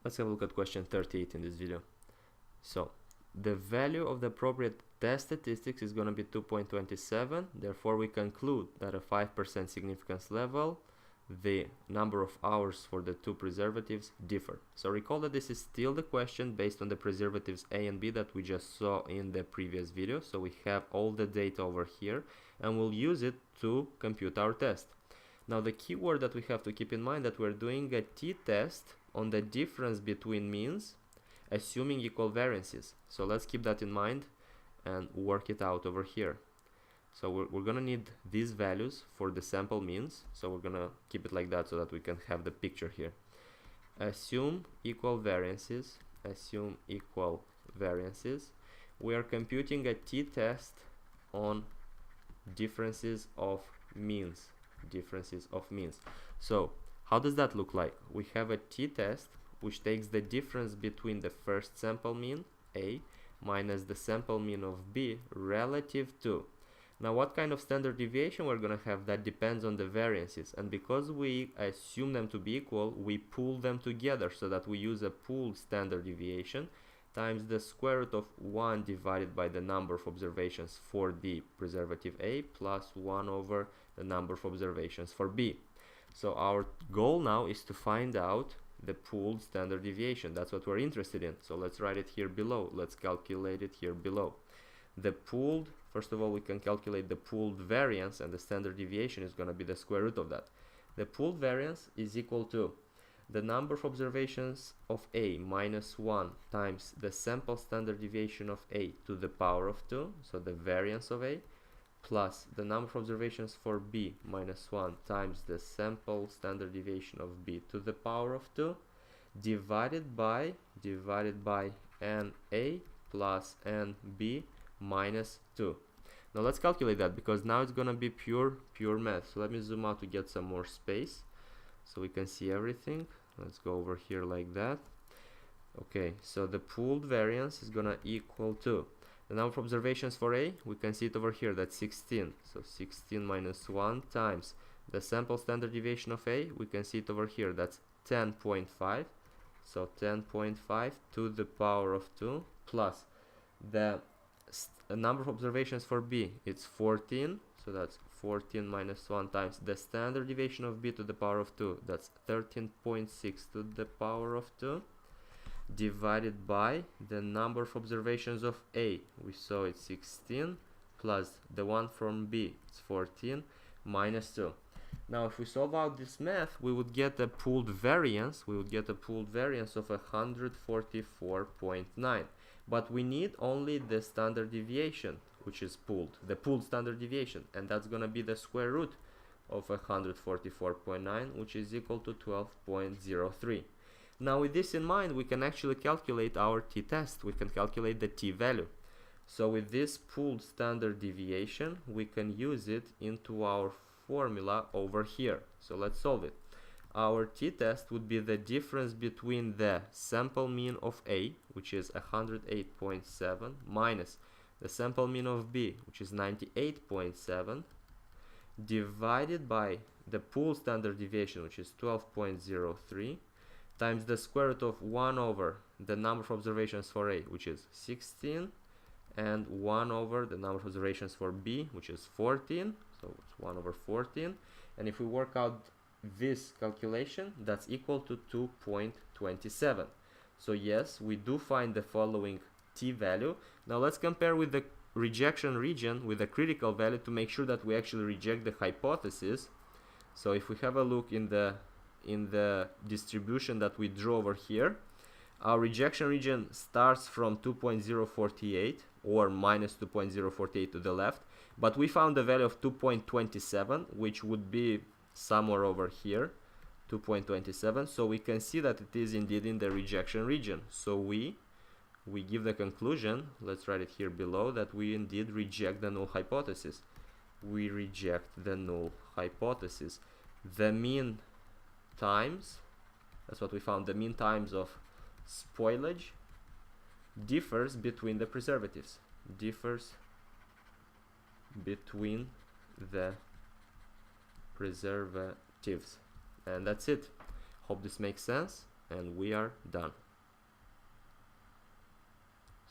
Let's have a look at question 38 in this video. So the value of the appropriate test statistics is going to be 2.27. Therefore, we conclude that at 5% significance level, the number of hours for the two preservatives differ. So recall that this is still the question based on the preservatives A and B that we just saw in the previous video. So we have all the data over here and we'll use it to compute our test. Now the key word that we have to keep in mind that we're doing a t-test on the difference between means, assuming equal variances. So let's keep that in mind and work it out over here. So we're gonna need these values for the sample means. So we're gonna keep it like that so that we can have the picture here. Assume equal variances. Assume equal variances. We are computing a t-test on differences of means. Differences of means. So how does that look like? We have a t-test which takes the difference between the first sample mean A minus the sample mean of B relative to. Now what kind of standard deviation we're going to have, that depends on the variances, and because we assume them to be equal, we pool them together so that we use a pooled standard deviation times the square root of 1 divided by the number of observations for the preservative A plus 1 over the number of observations for B. So our goal now is to find out the pooled standard deviation. That's what we're interested in. So let's write it here below. Let's calculate it here below. The pooled, first of all, we can calculate the pooled variance, and the standard deviation is going to be the square root of that. The pooled variance is equal to the number of observations of A minus 1 times the sample standard deviation of A to the power of 2, so the variance of A, plus the number of observations for B minus 1 times the sample standard deviation of B to the power of 2, divided by NA plus NB minus 2. Now let's calculate that, because now it's gonna be pure math. So let me zoom out to get some more space so we can see everything. Let's go over here like that. Okay, so the pooled variance is gonna equal to the number of observations for A. We can see it over here, that's 16. So 16 minus 1 times the sample standard deviation of A. We can see it over here, that's 10.5. So 10.5 to the power of 2 plus the number of observations for B, it's 14. So that's 14 minus 1 times the standard deviation of B to the power of 2. That's 13.6 to the power of 2. Divided by the number of observations of A. We saw it's 16 plus the one from B, it's 14 minus 2. Now if we solve out this math, we would get a pooled variance. We would get a pooled variance of 144.9. But we need only the standard deviation, which is pooled, the pooled standard deviation, and that's going to be the square root of 144.9, which is equal to 12.03. Now with this in mind, we can actually calculate our t-test. We can calculate the t-value. So with this pooled standard deviation, we can use it into our formula over here. So let's solve it. Our t-test would be the difference between the sample mean of A, which is 108.7, minus the sample mean of B, which is 98.7, divided by the pooled standard deviation, which is 12.03, times the square root of 1 over the number of observations for A, which is 16, and 1 over the number of observations for B, which is 14, so it's 1 over 14. And if we work out this calculation, that's equal to 2.27. So yes, we do find the following t-value. Now let's compare with the rejection region with the critical value to make sure that we actually reject the hypothesis. So if we have a look in the distribution that we drew over here, our rejection region starts from 2.048 or minus 2.048 to the left, but we found the value of 2.27, which would be somewhere over here, 2.27. So we can see that it is indeed in the rejection region. So we give the conclusion, let's write it here below, that we indeed reject the null hypothesis. We reject the null hypothesis. The mean times, that's what we found, the mean times of spoilage differs between the preservatives, differs between the preservatives. And that's it. Hope this makes sense. and we are done.